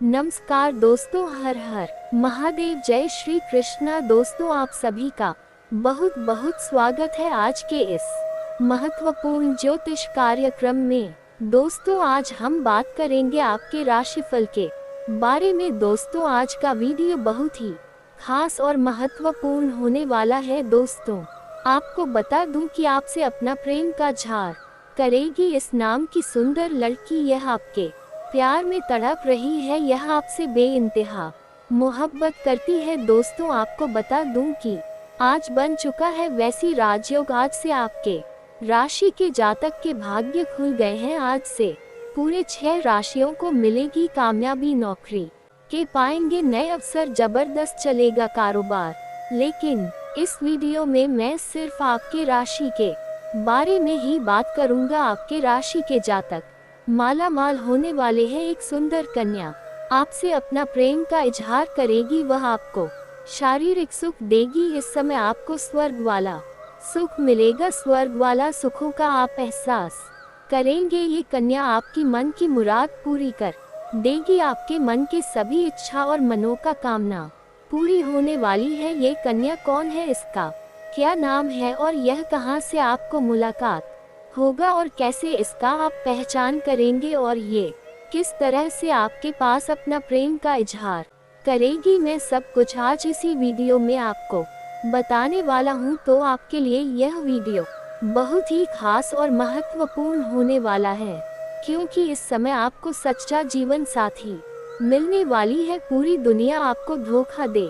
नमस्कार दोस्तों, हर हर महादेव, जय श्री कृष्णा। दोस्तों, आप सभी का बहुत बहुत स्वागत है आज के इस महत्वपूर्ण ज्योतिष कार्यक्रम में। दोस्तों, आज हम बात करेंगे आपके राशिफल के बारे में। दोस्तों, आज का वीडियो बहुत ही खास और महत्वपूर्ण होने वाला है। दोस्तों, आपको बता दूं कि आपसे अपना प्रेम का इजहार करेगी इस नाम की सुंदर लड़की। यह आपके प्यार में तड़प रही है, यह आपसे बेइंतहा मोहब्बत करती है। दोस्तों, आपको बता दूं कि आज बन चुका है वैसी राजयोग। आज से आपके राशि के जातक के भाग्य खुल गए हैं। आज से पूरे 6 राशियों को मिलेगी कामयाबी, नौकरी के पाएंगे नए अवसर, जबरदस्त चलेगा कारोबार। लेकिन इस वीडियो में मैं सिर्फ आपके राशि के बारे में ही बात करूंगा। आपके राशि के जातक माला माल होने वाले हैं। एक सुंदर कन्या आपसे अपना प्रेम का इजहार करेगी, वह आपको शारीरिक सुख देगी। इस समय आपको स्वर्ग वाला सुख मिलेगा, स्वर्ग वाला सुखों का आप एहसास करेंगे। ये कन्या आपकी मन की मुराद पूरी कर देगी, आपके मन के सभी इच्छा और मनोकामना पूरी होने वाली है। ये कन्या कौन है, इसका क्या नाम है और यह कहां से आपको मुलाकात होगा और कैसे इसका आप पहचान करेंगे और ये किस तरह से आपके पास अपना प्रेम का इजहार करेगी, मैं सब कुछ आज इसी वीडियो में आपको बताने वाला हूं। तो आपके लिए यह वीडियो बहुत ही खास और महत्वपूर्ण होने वाला है, क्योंकि इस समय आपको सच्चा जीवन साथी मिलने वाली है। पूरी दुनिया आपको धोखा दे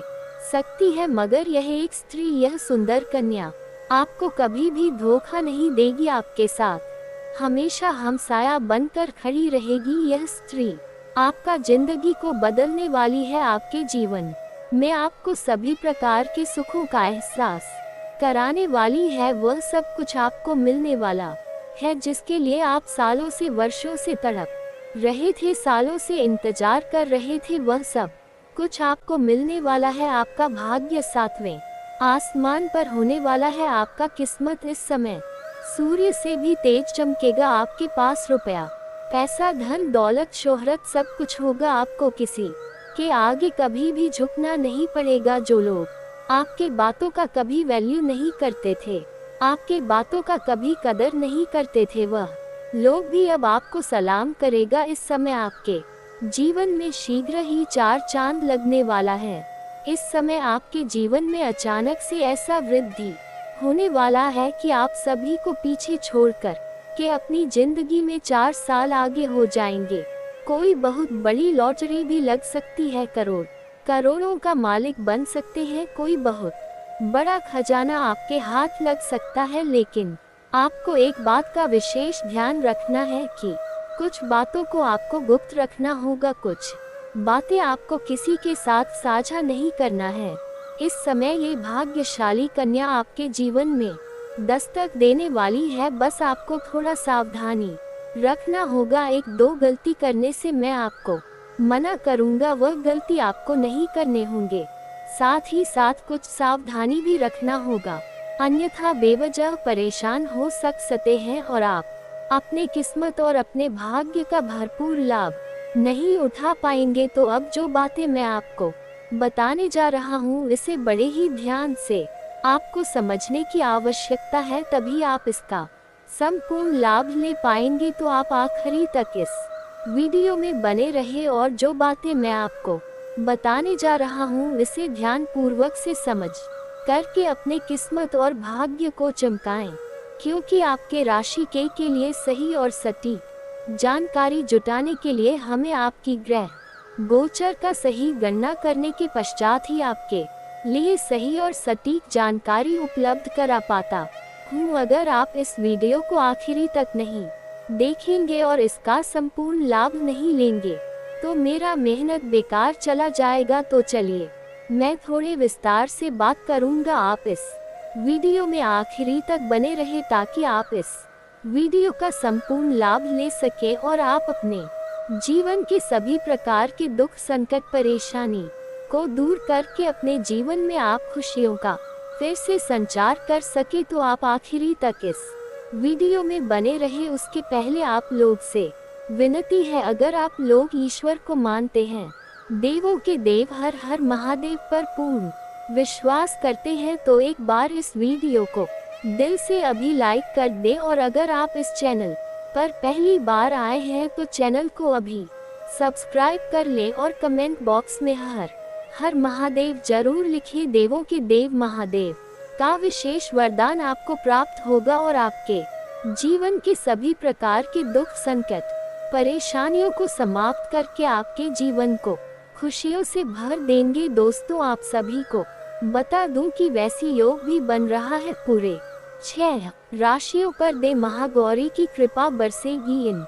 सकती है, मगर यह एक स्त्री, यह सुंदर कन्या आपको कभी भी धोखा नहीं देगी। आपके साथ हमेशा हमसाया बनकर खड़ी रहेगी। यह स्त्री आपका जिंदगी को बदलने वाली है। आपके जीवन में आपको सभी प्रकार के सुखों का एहसास कराने वाली है। वह सब कुछ आपको मिलने वाला है जिसके लिए आप सालों से, वर्षों से तड़प रहे थे, सालों से इंतजार कर रहे थे। वह सब कुछ आपको मिलने वाला है। आपका भाग्य 7वें आसमान पर होने वाला है। आपका किस्मत इस समय सूर्य से भी तेज चमकेगा। आपके पास रुपया, पैसा, धन दौलत, शोहरत सब कुछ होगा। आपको किसी के आगे कभी भी झुकना नहीं पड़ेगा। जो लोग आपके बातों का कभी वैल्यू नहीं करते थे, आपके बातों का कभी कदर नहीं करते थे, वह लोग भी अब आपको सलाम करेगा। इस समय आपके जीवन में शीघ्र ही 4 चांद लगने वाला है। इस समय आपके जीवन में अचानक से ऐसा वृद्धि होने वाला है कि आप सभी को पीछे छोड़कर के अपनी जिंदगी में 4 साल आगे हो जाएंगे। कोई बहुत बड़ी लॉटरी भी लग सकती है, करोड़ों का मालिक बन सकते हैं। कोई बहुत बड़ा खजाना आपके हाथ लग सकता है। लेकिन आपको एक बात का विशेष ध्यान रखना है कि कुछ बातों को आपको गुप्त रखना होगा, कुछ बातें आपको किसी के साथ साझा नहीं करना है। इस समय ये भाग्यशाली कन्या आपके जीवन में दस्तक देने वाली है। बस आपको थोड़ा सावधानी रखना होगा। 1-2 गलती करने से मैं आपको मना करूंगा, वह गलती आपको नहीं करने होंगे। साथ ही साथ कुछ सावधानी भी रखना होगा, अन्यथा बेवजह परेशान हो सकते हैं और आप अपने किस्मत और अपने भाग्य का भरपूर लाभ नहीं उठा पाएंगे। तो अब जो बातें मैं आपको बताने जा रहा हूँ, इसे बड़े ही ध्यान से आपको समझने की आवश्यकता है, तभी आप इसका संपूर्ण लाभ ले पाएंगे। तो आप आखिरी तक इस वीडियो में बने रहे और जो बातें मैं आपको बताने जा रहा हूँ, इसे ध्यान पूर्वक से समझ करके अपने किस्मत और भाग्य को चमकाएं, क्योंकि आपके राशि के लिए सही और सटीक जानकारी जुटाने के लिए हमें आपकी ग्रह गोचर का सही गणना करने के पश्चात ही आपके लिए सही और सटीक जानकारी उपलब्ध करा पाता हूँ। अगर आप इस वीडियो को आखिरी तक नहीं देखेंगे और इसका संपूर्ण लाभ नहीं लेंगे, तो मेरा मेहनत बेकार चला जाएगा। तो चलिए, मैं थोड़े विस्तार से बात करूँगा। आप इस वीडियो में आखिरी तक बने रहे ताकि आप इस वीडियो का संपूर्ण लाभ ले सके और आप अपने जीवन के सभी प्रकार के दुख, संकट, परेशानी को दूर करके अपने जीवन में आप खुशियों का फिर से संचार कर सके। तो आप आखिरी तक इस वीडियो में बने रहे। उसके पहले आप लोग से विनती है, अगर आप लोग ईश्वर को मानते हैं देवों के देव हर हर महादेव पर पूर्ण विश्वास करते हैं तो एक बार इस वीडियो को दिल से अभी लाइक कर दे, और अगर आप इस चैनल पर पहली बार आए हैं तो चैनल को अभी सब्सक्राइब कर ले और कमेंट बॉक्स में हर हर महादेव जरूर लिखिए। देवों के देव महादेव का विशेष वरदान आपको प्राप्त होगा और आपके जीवन के सभी प्रकार के दुख संकट परेशानियों को समाप्त करके आपके जीवन को खुशियों से भर देंगे। दोस्तों, आप सभी को बता दूं कि वैसी योग भी बन रहा है। पूरे 6 राशियों पर दे महागौरी की कृपा बरसेगी। इन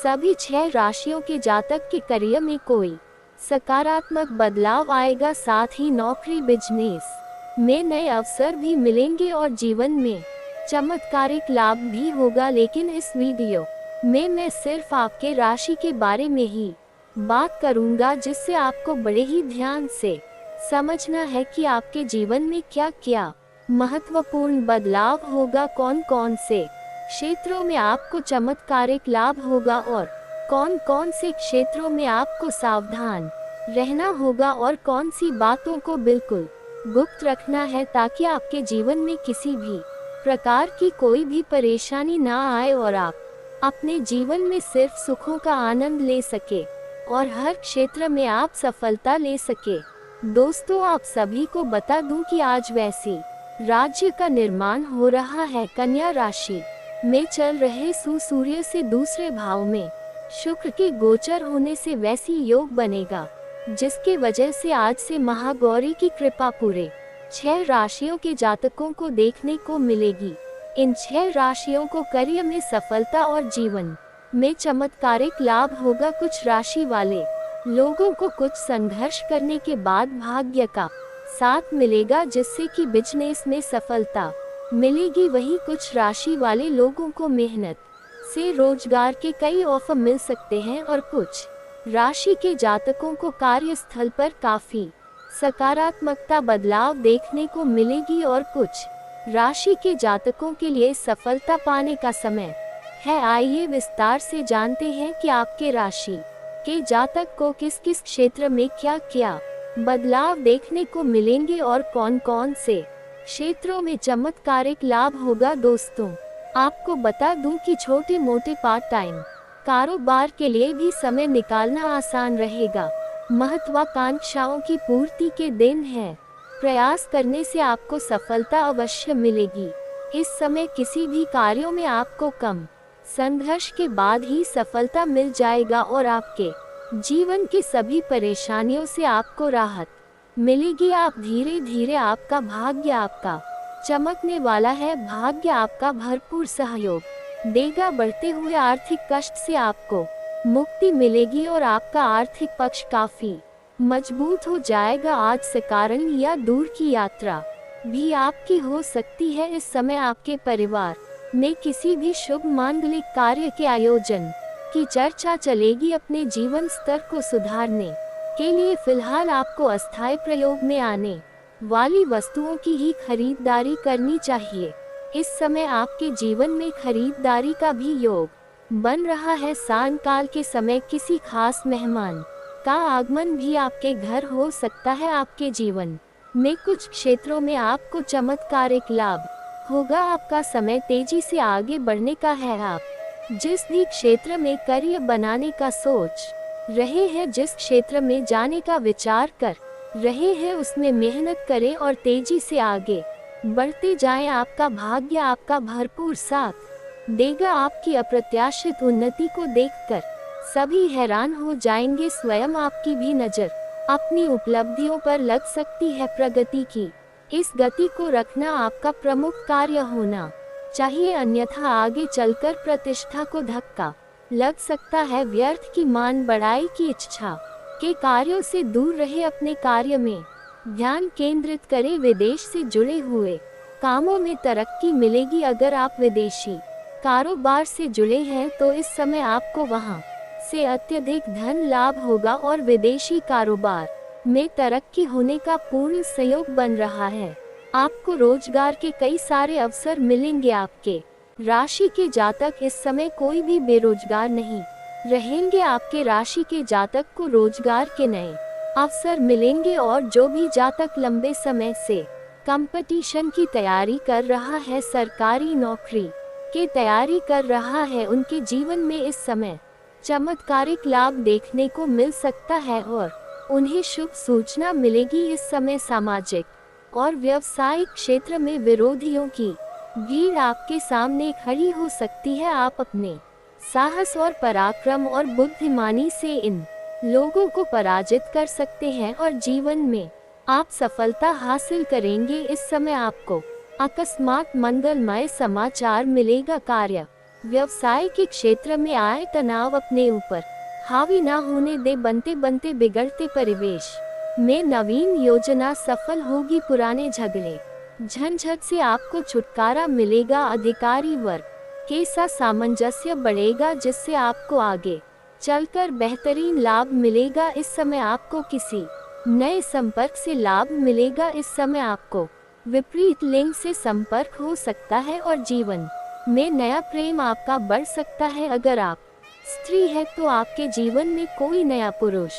सभी 6 राशियों के जातक के करियर में कोई सकारात्मक बदलाव आएगा, साथ ही नौकरी बिजनेस में नए अवसर भी मिलेंगे और जीवन में चमत्कारिक लाभ भी होगा। लेकिन इस वीडियो में मैं सिर्फ आपके राशि के बारे में ही बात करूंगा, जिससे आपको बड़े ही ध्यान से समझना है कि आपके जीवन में क्या क्या महत्वपूर्ण बदलाव होगा, कौन कौन से क्षेत्रों में आपको चमत्कारिक लाभ होगा और कौन कौन से क्षेत्रों में आपको सावधान रहना होगा और कौन सी बातों को बिल्कुल गुप्त रखना है, ताकि आपके जीवन में किसी भी प्रकार की कोई भी परेशानी ना आए और आप अपने जीवन में सिर्फ सुखों का आनंद ले सके और हर क्षेत्र में आप सफलता ले सके। दोस्तों, आप सभी को बता दूं कि आज वैसी राज्य का निर्माण हो रहा है। कन्या राशि में चल रहे सूर्य से दूसरे भाव में शुक्र के गोचर होने से वैसी योग बनेगा, जिसके वजह से आज से महागौरी की कृपा पूरे 6 राशियों के जातकों को देखने को मिलेगी। इन 6 राशियों को करियर में सफलता और जीवन में चमत्कारिक लाभ होगा। कुछ राशि वाले लोगों को कुछ संघर्ष करने के बाद भाग्य का साथ मिलेगा, जिससे कि बिजनेस में सफलता मिलेगी। वहीं कुछ राशि वाले लोगों को मेहनत से रोजगार के कई ऑफर मिल सकते हैं और कुछ राशि के जातकों को कार्यस्थल पर काफी सकारात्मकता बदलाव देखने को मिलेगी और कुछ राशि के जातकों के लिए सफलता पाने का समय है। आइए विस्तार से जानते हैं कि आपके राशि के जातक को किस किस क्षेत्र में क्या क्या बदलाव देखने को मिलेंगे और कौन कौन से क्षेत्रों में चमत्कारिक लाभ होगा। दोस्तों, आपको बता दूं कि छोटे मोटे पार्ट टाइम कारोबार के लिए भी समय निकालना आसान रहेगा। महत्वाकांक्षाओं की पूर्ति के दिन है। प्रयास करने से आपको सफलता अवश्य मिलेगी। इस समय किसी भी कार्यों में आपको कम संघर्ष के बाद ही सफलता मिल जाएगा और आपके जीवन की सभी परेशानियों से आपको राहत मिलेगी। आप धीरे धीरे आपका भाग्य आपका चमकने वाला है। भाग्य आपका भरपूर सहयोग देगा। बढ़ते हुए आर्थिक कष्ट से आपको मुक्ति मिलेगी और आपका आर्थिक पक्ष काफी मजबूत हो जाएगा। आज से कारण या दूर की यात्रा भी आपकी हो सकती है। इस समय आपके परिवार में किसी भी शुभ मांगलिक कार्य के आयोजन की चर्चा चलेगी। अपने जीवन स्तर को सुधारने के लिए फिलहाल आपको अस्थायी प्रयोग में आने वाली वस्तुओं की ही खरीदारी करनी चाहिए। इस समय आपके जीवन में खरीदारी का भी योग बन रहा है। सायंकाल के समय किसी खास मेहमान का आगमन भी आपके घर हो सकता है। आपके जीवन में कुछ क्षेत्रों में आपको चमत्कारिक लाभ होगा। आपका समय तेजी से आगे बढ़ने का है। आप जिस भी क्षेत्र में करियर बनाने का सोच रहे हैं, जिस क्षेत्र में जाने का विचार कर रहे हैं, उसमें मेहनत करें और तेजी से आगे बढ़ते जाएं। आपका भाग्य आपका भरपूर साथ देगा। आपकी अप्रत्याशित उन्नति को देखकर सभी हैरान हो जाएंगे। स्वयं आपकी भी नजर अपनी उपलब्धियों पर लग सकती है। प्रगति की इस गति को रखना आपका प्रमुख कार्य होना चाहिए, अन्यथा आगे चलकर प्रतिष्ठा को धक्का लग सकता है। व्यर्थ की मान बढ़ाई की इच्छा के कार्यों से दूर रहे। अपने कार्य में ध्यान केंद्रित करें। विदेश से जुड़े हुए कामों में तरक्की मिलेगी। अगर आप विदेशी कारोबार से जुड़े हैं तो इस समय आपको वहां से अत्यधिक धन लाभ होगा और विदेशी कारोबार में तरक्की होने का पूर्ण सहयोग बन रहा है। आपको रोजगार के कई सारे अवसर मिलेंगे। आपके राशि के जातक इस समय कोई भी बेरोजगार नहीं रहेंगे। आपके राशि के जातक को रोजगार के नए अवसर मिलेंगे और जो भी जातक लंबे समय से कंपटीशन की तैयारी कर रहा है, सरकारी नौकरी की तैयारी कर रहा है, उनके जीवन में इस समय चमत्कारिक लाभ देखने को मिल सकता है और उन्हें शुभ सूचना मिलेगी। इस समय सामाजिक और व्यावसायिक क्षेत्र में विरोधियों की भीड़ आपके सामने खड़ी हो सकती है। आप अपने साहस और पराक्रम और बुद्धिमानी से इन लोगों को पराजित कर सकते हैं और जीवन में आप सफलता हासिल करेंगे। इस समय आपको अकस्मात मंगलमय समाचार मिलेगा। कार्य व्यवसाय के क्षेत्र में आए तनाव अपने ऊपर हावी ना होने दे। बनते बनते बिगड़ते परिवेश में नवीन योजना सफल होगी। पुराने झगड़े झंझट से आपको छुटकारा मिलेगा। अधिकारी वर्ग के साथ सामंजस्य बढ़ेगा, जिससे आपको आगे चलकर बेहतरीन लाभ मिलेगा। इस समय आपको किसी नए संपर्क से लाभ मिलेगा। इस समय आपको विपरीत लिंग से संपर्क हो सकता है और जीवन में नया प्रेम आपका बढ़ सकता है। अगर आप स्त्री है तो आपके जीवन में कोई नया पुरुष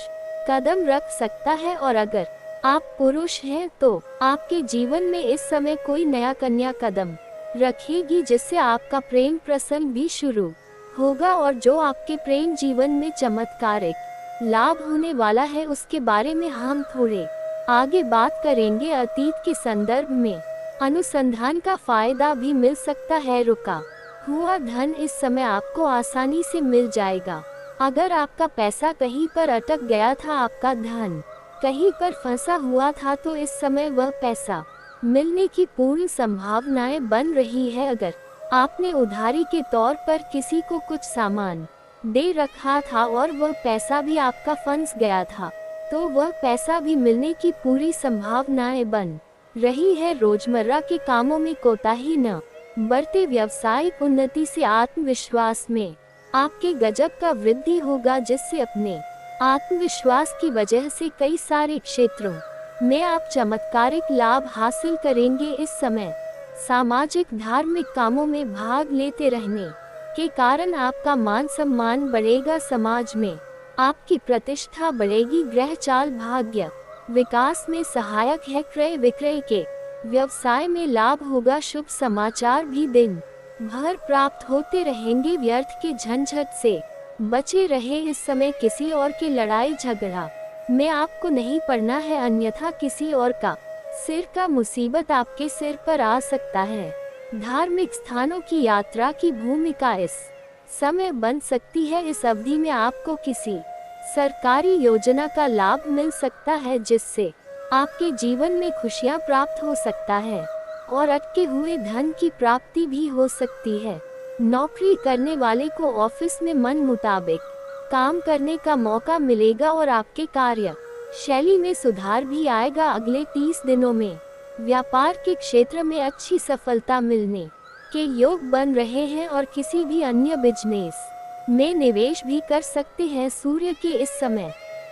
कदम रख सकता है और अगर आप पुरुष हैं तो आपके जीवन में इस समय कोई नया कन्या कदम रखेगी, जिससे आपका प्रेम प्रसंग भी शुरू होगा और जो आपके प्रेम जीवन में चमत्कारिक लाभ होने वाला है उसके बारे में हम थोड़े आगे बात करेंगे। अतीत के संदर्भ में अनुसंधान का फायदा भी मिल सकता है। रुका हुआ धन इस समय आपको आसानी से मिल जाएगा। अगर आपका पैसा कहीं पर अटक गया था, आपका धन कहीं पर फंसा हुआ था, तो इस समय वह पैसा मिलने की पूर्ण संभावनाएं बन रही है। अगर आपने उधारी के तौर पर किसी को कुछ सामान दे रखा था और वह पैसा भी आपका फंस गया था, तो वह पैसा भी मिलने की पूरी संभावनाएं बन रही है। रोजमर्रा के कामों में कोताही न बरते। व्यवसायिक उन्नति से आत्मविश्वास में आपके गजब का वृद्धि होगा, जिससे अपने आत्मविश्वास की वजह से कई सारे क्षेत्रों में आप चमत्कारिक लाभ हासिल करेंगे। इस समय सामाजिक धार्मिक कामों में भाग लेते रहने के कारण आपका मान सम्मान बढ़ेगा। समाज में आपकी प्रतिष्ठा बढ़ेगी। ग्रह चाल भाग्य विकास में सहायक है। क्रय विक्रय के व्यवसाय में लाभ होगा। शुभ समाचार भी दिन भर प्राप्त होते रहेंगे। व्यर्थ के झंझट से बचे रहे। इस समय किसी और के लड़ाई झगड़ा में आपको नहीं पड़ना है, अन्यथा किसी और का सिर का मुसीबत आपके सिर पर आ सकता है। धार्मिक स्थानों की यात्रा की भूमिका इस समय बन सकती है। इस अवधि में आपको किसी सरकारी योजना का लाभ मिल सकता है, जिससे आपके जीवन में खुशियां प्राप्त हो सकता है और अटके हुए धन की प्राप्ति भी हो सकती है। नौकरी करने वाले को ऑफिस में मन मुताबिक काम करने का मौका मिलेगा और आपके कार्य शैली में सुधार भी आएगा। अगले 30 दिनों में व्यापार के क्षेत्र में अच्छी सफलता मिलने के योग बन रहे हैं और किसी भी अन्य बिजनेस में निवेश भी कर सकते हैं। सूर्य के इस समय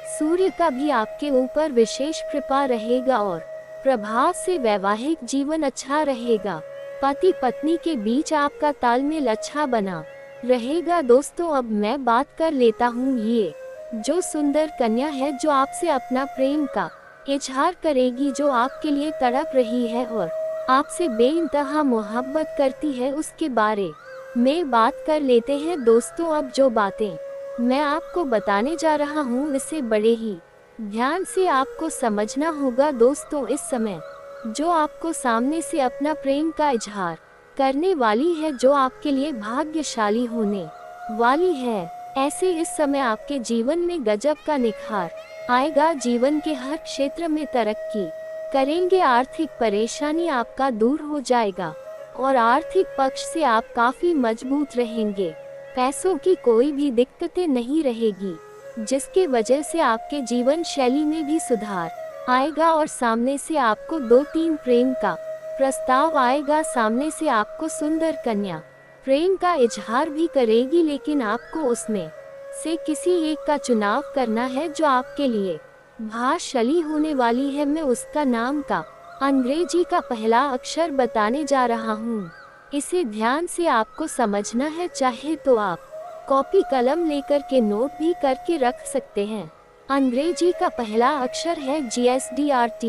सूर्य का भी आपके ऊपर विशेष कृपा रहेगा और प्रभाव से वैवाहिक जीवन अच्छा रहेगा। पति पत्नी के बीच आपका तालमेल अच्छा बना रहेगा। दोस्तों, अब मैं बात कर लेता हूँ ये जो सुंदर कन्या है, जो आपसे अपना प्रेम का इजहार करेगी, जो आपके लिए तड़प रही है और आपसे बेइंतहा मोहब्बत करती है, उसके बारे में बात कर लेते हैं। दोस्तों, अब जो बातें मैं आपको बताने जा रहा हूँ इसे बड़े ही ध्यान से आपको समझना होगा। दोस्तों, इस समय जो आपको सामने से अपना प्रेम का इजहार करने वाली है, जो आपके लिए भाग्यशाली होने वाली है, ऐसे इस समय आपके जीवन में गजब का निखार आएगा। जीवन के हर क्षेत्र में तरक्की करेंगे। आर्थिक परेशानी आपका दूर हो जाएगा और आर्थिक पक्ष से आप काफी मजबूत रहेंगे। पैसों की कोई भी दिक्कतें नहीं रहेगी, जिसके वजह से आपके जीवन शैली में भी सुधार आएगा और सामने से आपको 2-3 प्रेम का प्रस्ताव आएगा। सामने से आपको सुंदर कन्या प्रेम का इजहार भी करेगी, लेकिन आपको उसमें से किसी एक का चुनाव करना है जो आपके लिए भाग्यशाली होने वाली है। मैं उसका नाम का अंग्रेजी का पहला अक्षर बताने जा रहा हूँ, इसे ध्यान से आपको समझना है। चाहे तो आप कॉपी कलम लेकर के नोट भी करके रख सकते हैं। अंग्रेजी का पहला अक्षर है GSDRT।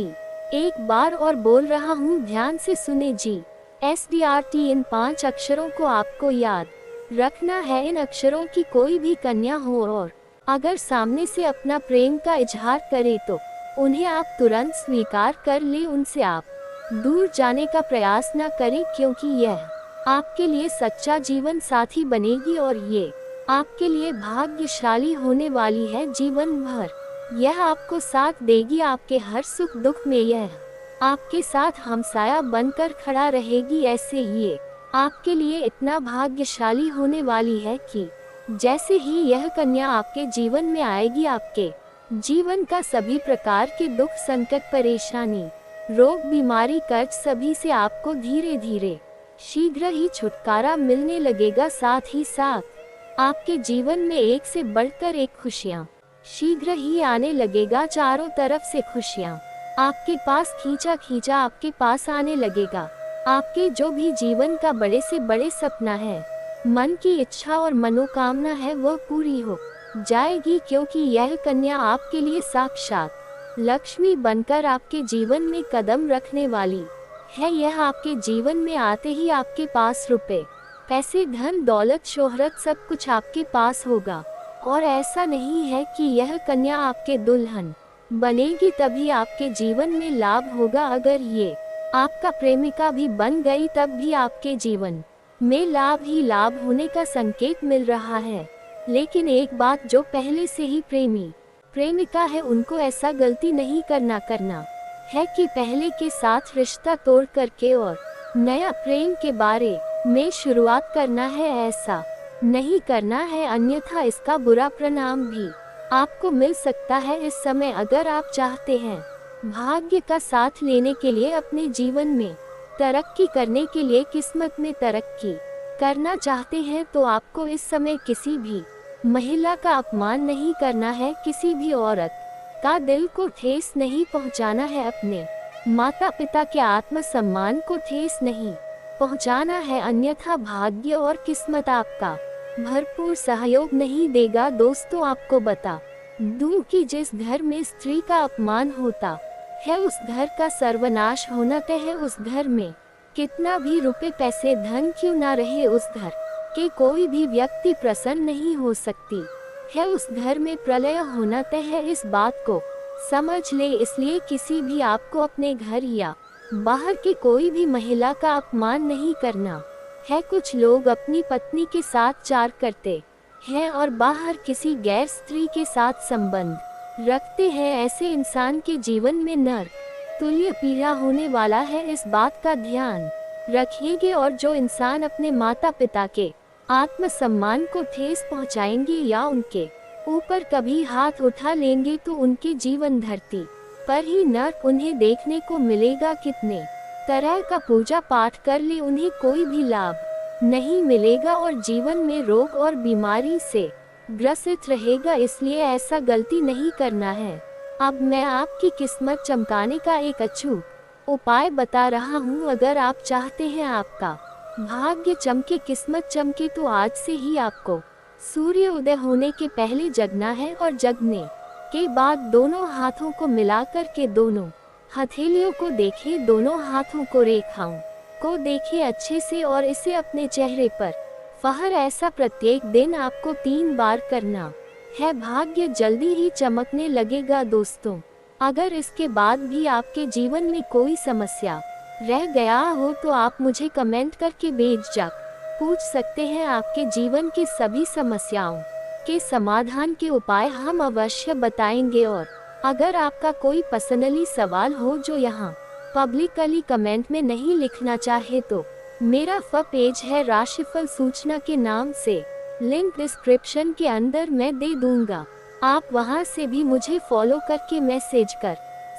एक बार और बोल रहा हूँ, ध्यान से सुने जी। SDRT, इन 5 अक्षरों को आपको याद रखना है। इन अक्षरों की कोई भी कन्या हो और अगर सामने से अपना प्रेम का इजहार करे तो उन्हें आप तुरंत स्वीकार कर ले। उनसे आप दूर जाने का प्रयास न करें, क्योंकि यह आपके लिए सच्चा जीवन साथी बनेगी और ये आपके लिए भाग्यशाली होने वाली है जीवन भर। यह आपको साथ देगी आपके हर सुख दुख में। यह आपके साथ हमसाया बनकर खड़ा रहेगी। ऐसे ये आपके लिए इतना भाग्यशाली होने वाली है कि जैसे ही यह कन्या आपके जीवन में आएगी, आपके जीवन का सभी प्रकार के दुख, संकट, परेशानी, रोग, बीमारी, कर्ज सभी से आपको धीरे धीरे शीघ्र ही छुटकारा मिलने लगेगा। साथ ही साथ आपके जीवन में एक से बढ़कर एक खुशियां शीघ्र ही आने लगेगा। चारों तरफ से खुशियां आपके पास खींचा खींचा आपके पास आने लगेगा। आपके जो भी जीवन का बड़े से बड़े सपना है, मन की इच्छा और मनोकामना है, वह पूरी हो जाएगी, क्योंकि यह कन्या आपके लिए साक्षात लक्ष्मी बनकर आपके जीवन में कदम रखने वाली है। यह आपके जीवन में आते ही आपके पास रुपए, पैसे, धन, दौलत, शोहरत सब कुछ आपके पास होगा। और ऐसा नहीं है कि यह कन्या आपके दुल्हन बनेगी तभी आपके जीवन में लाभ होगा। अगर ये आपका प्रेमिका भी बन गई तब भी आपके जीवन में लाभ ही लाभ होने का संकेत मिल रहा है। लेकिन एक बात, जो पहले से ही प्रेमी प्रेमिका है, उनको ऐसा गलती नहीं करना है कि पहले के साथ रिश्ता तोड़ करके और नया प्रेम के बारे में शुरुआत करना है। ऐसा नहीं करना है, अन्यथा इसका बुरा परिणाम भी आपको मिल सकता है। इस समय अगर आप चाहते हैं भाग्य का साथ लेने के लिए, अपने जीवन में तरक्की करने के लिए, किस्मत में तरक्की करना चाहते हैं, तो आपको इस समय किसी भी महिला का अपमान नहीं करना है, किसी भी औरत का दिल को ठेस नहीं पहुंचाना है, अपने माता पिता के आत्मसम्मान को ठेस नहीं पहुंचाना है, अन्यथा भाग्य और किस्मत आपका भरपूर सहयोग नहीं देगा। दोस्तों, आपको बता दूं कि जिस घर में स्त्री का अपमान होता है, उस घर का सर्वनाश होना तय है। उस घर में कितना भी रुपए, पैसे, धन क्यों ना रहे, उस घर के कोई भी व्यक्ति प्रसन्न नहीं हो सकती है। उस घर में प्रलय होना तय है, इस बात को समझ ले। इसलिए किसी भी आपको अपने घर या बाहर के कोई भी महिला का अपमान नहीं करना है। कुछ लोग अपनी पत्नी के साथ चार करते हैं और बाहर किसी गैर स्त्री के साथ संबंध रखते हैं। ऐसे इंसान के जीवन में नरक तुल्य पीड़ा होने वाला है, इस बात का ध्यान रखिएगा। और जो इंसान अपने माता पिता के आत्मसम्मान को ठेस पहुंचाएंगे या उनके ऊपर कभी हाथ उठा लेंगे, तो उनके जीवन धरती पर ही नरक उन्हें देखने को मिलेगा। कितने तरह का पूजा पाठ कर ले, उन्हें कोई भी लाभ नहीं मिलेगा और जीवन में रोग और बीमारी से ग्रसित रहेगा। इसलिए ऐसा गलती नहीं करना है। अब मैं आपकी किस्मत चमकाने का एक अचूक उपाय बता रहा हूँ। अगर आप चाहते हैं आपका भाग्य चमके, किस्मत चमके, तो आज से ही आपको सूर्य उदय होने के पहले जगना है और जगने के बाद दोनों हाथों को मिलाकर के दोनों हथेलियों को देखें, दोनों हाथों को रेखाओं को देखें अच्छे से और इसे अपने चेहरे पर फहर ऐसा प्रत्येक दिन आपको 3 बार करना है। भाग्य जल्दी ही चमकने लगेगा। दोस्तों, अगर इसके बाद भी आपके जीवन में कोई समस्या रह गया हो तो आप मुझे कमेंट करके बेझिझक पूछ सकते हैं। आपके जीवन की सभी समस्याओं के समाधान के उपाय हम अवश्य बताएंगे। और अगर आपका कोई पर्सनली सवाल हो जो यहाँ पब्लिकली कमेंट में नहीं लिखना चाहे, तो मेरा पेज है राशिफल सूचना के नाम से, लिंक डिस्क्रिप्शन के अंदर मैं दे दूंगा। आप वहां से भी मुझे फॉलो करके मैसेज कर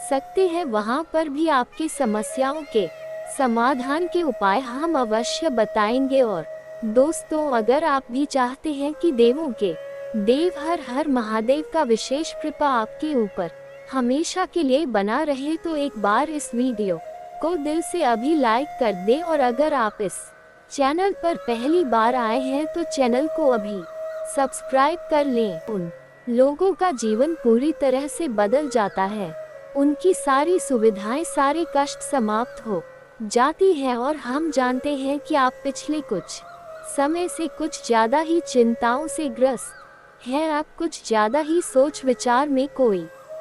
सकते हैं। वहां पर भी आपके समस्याओं के समाधान के उपाय हम अवश्य बताएंगे। और दोस्तों, अगर आप भी चाहते हैं कि देवों के देव हर हर महादेव का विशेष कृपा आपके ऊपर हमेशा के लिए बना रहे, तो एक बार इस वीडियो को दिल से अभी लाइक कर दें। और अगर आप इस चैनल पर पहली बार आए हैं तो चैनल को अभी सब्सक्राइब कर लें। उन लोगों का जीवन पूरी तरह से बदल जाता है। उनकी सारी सुविधाएं, सारे कष्ट समाप्त हो जाती है और हम जानते हैं कि आप पिछले कुछ समय से कुछ ज्यादा ही चिंताओं से ग्रस्त हैं। आप कुछ ज्यादा ही सोच विचार में कोई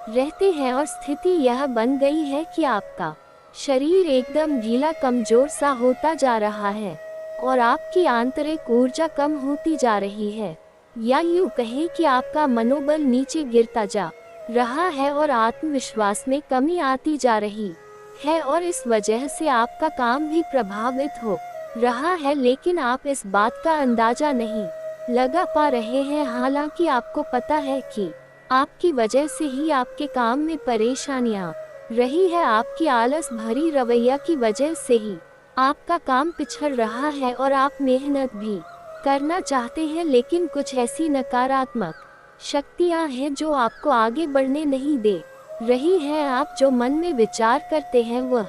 रहते हैं और स्थिति यह बन गई है कि आपका शरीर एकदम ढीला, कमजोर सा होता जा रहा है और आपकी आंतरिक ऊर्जा कम होती जा रही है, या यूं कहें कि आपका मनोबल नीचे गिरता जा रहा है और आत्मविश्वास में कमी आती जा रही है और इस वजह से आपका काम भी प्रभावित हो रहा है, लेकिन आप इस बात का अंदाजा नहीं लगा पा रहे हैं। हालांकि आपको पता है कि आपकी वजह से ही आपके काम में परेशानियां रही है, आपकी आलस भरी रवैया की वजह से ही आपका काम पिछड़ रहा है और आप मेहनत भी करना चाहते हैं, लेकिन कुछ ऐसी नकारात्मक शक्तियां हैं जो आपको आगे बढ़ने नहीं दे रही हैं। आप जो मन में विचार करते हैं वह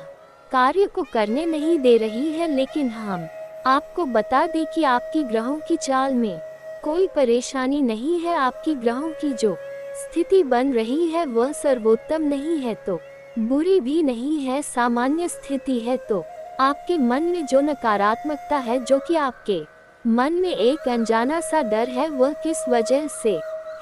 कार्य को करने नहीं दे रही है। लेकिन हम आपको बता दें कि आपकी ग्रहों की चाल में कोई परेशानी नहीं है। आपकी ग्रहों की जो स्थिति बन रही है वह सर्वोत्तम नहीं है तो बुरी भी नहीं है, सामान्य स्थिति है। तो आपके मन में जो नकारात्मकता है, जो कि आपके मन में एक अनजाना सा डर है, वह किस वजह से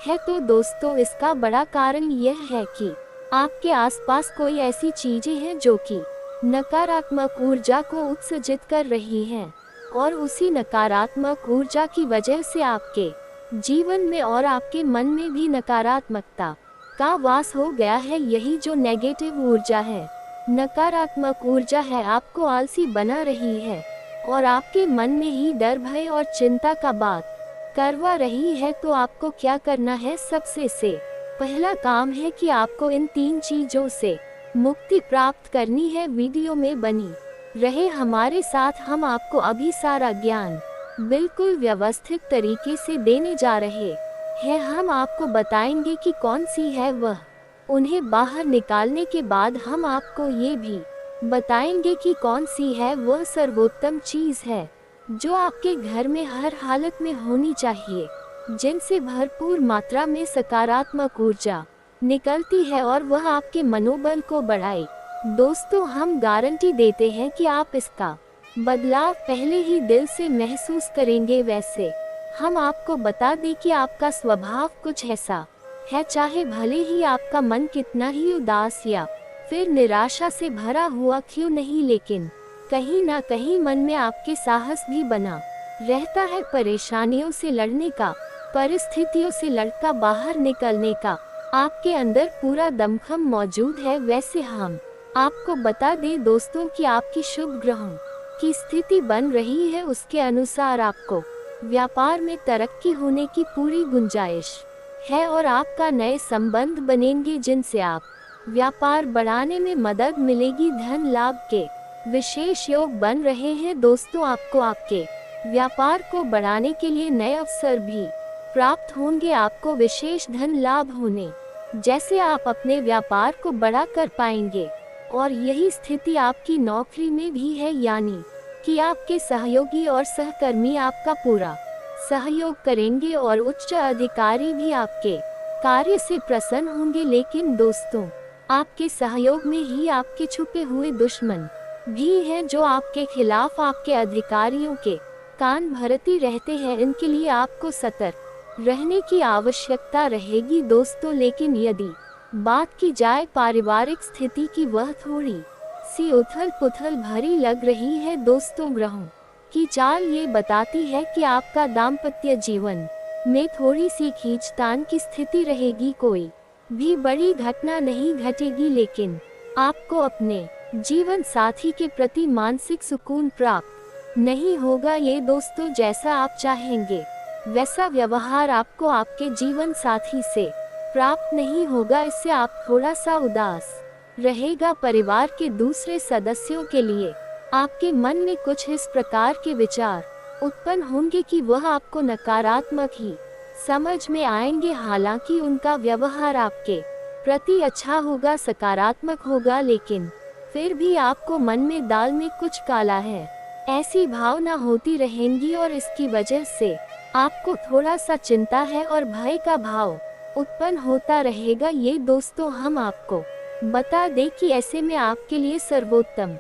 है? तो दोस्तों, इसका बड़ा कारण यह है कि आपके आसपास कोई ऐसी चीजें हैं जो कि नकारात्मक ऊर्जा को उत्सर्जित कर रही हैं और उसी नकारात्मक ऊर्जा की वजह से आपके जीवन में और आपके मन में भी नकारात्मकता का वास हो गया है। यही जो नेगेटिव ऊर्जा है, नकारात्मक ऊर्जा है, आपको आलसी बना रही है और आपके मन में ही डर, भय और चिंता का बात करवा रही है। तो आपको क्या करना है? सबसे से पहला काम है कि आपको इन 3 चीजों से मुक्ति प्राप्त करनी है। वीडियो में बनी रहे हमारे साथ, हम आपको अभी सारा ज्ञान बिल्कुल व्यवस्थित तरीके से देने जा रहे हैं। हम आपको बताएंगे कि कौन सी है वह, उन्हें बाहर निकालने के बाद हम आपको ये भी बताएंगे कि कौन सी है वह सर्वोत्तम चीज है जो आपके घर में हर हालत में होनी चाहिए, जिनसे भरपूर मात्रा में सकारात्मक ऊर्जा निकलती है और वह आपके मनोबल को बढ़ाए। दोस्तों, हम गारंटी देते हैं कि आप इसका बदलाव पहले ही दिल से महसूस करेंगे। वैसे हम आपको बता दें कि आपका स्वभाव कुछ ऐसा है, चाहे भले ही आपका मन कितना ही उदास या फिर निराशा से भरा हुआ क्यों नहीं, लेकिन कहीं ना कहीं मन में आपके साहस भी बना रहता है, परेशानियों से लड़ने का, परिस्थितियों से लड़कर बाहर निकलने का आपके अंदर पूरा दमखम मौजूद है। वैसे हम आपको बता दें दोस्तों कि आपकी शुभ ग्रहों की स्थिति बन रही है, उसके अनुसार आपको व्यापार में तरक्की होने की पूरी गुंजाइश है और आपका नए संबंध बनेंगे जिनसे आप व्यापार बढ़ाने में मदद मिलेगी। धन लाभ के विशेष योग बन रहे हैं। दोस्तों, आपको आपके व्यापार को बढ़ाने के लिए नए अवसर भी प्राप्त होंगे। आपको विशेष धन लाभ होने जैसे आप अपने व्यापार को बड़ा कर पाएंगे और यही स्थिति आपकी नौकरी में भी है, यानी कि आपके सहयोगी और सहकर्मी आपका पूरा सहयोग करेंगे और उच्च अधिकारी भी आपके कार्य से प्रसन्न होंगे। लेकिन दोस्तों, आपके सहयोग में ही आपके छुपे हुए दुश्मन भी हैं जो आपके खिलाफ आपके अधिकारियों के कान भरती रहते हैं। इनके लिए आपको सतर्क रहने की आवश्यकता रहेगी दोस्तों। लेकिन यदि बात की जाए पारिवारिक स्थिति की, वह थोड़ी सी उथल पुथल भरी लग रही है। दोस्तों, ग्रहों की चाल ये बताती है कि आपका दाम्पत्य जीवन में थोड़ी सी खींचतान की स्थिति रहेगी। कोई भी बड़ी घटना नहीं घटेगी, लेकिन आपको अपने जीवन साथी के प्रति मानसिक सुकून प्राप्त नहीं होगा। ये दोस्तों, जैसा आप चाहेंगे वैसा व्यवहार आपको आपके जीवन साथी से प्राप्त नहीं होगा। इससे आप थोड़ा सा उदास रहेगा। परिवार के दूसरे सदस्यों के लिए आपके मन में कुछ इस प्रकार के विचार उत्पन्न होंगे कि वह आपको नकारात्मक ही समझ में आएंगे। हालांकि उनका व्यवहार आपके प्रति अच्छा होगा, सकारात्मक होगा, लेकिन फिर भी आपको मन में दाल में कुछ काला है ऐसी भावना होती रहेंगी और इसकी वजह से आपको थोड़ा सा चिंता है और भय का भाव उत्पन्न होता रहेगा। ये दोस्तों हम आपको बता दें कि ऐसे में आपके लिए सर्वोत्तम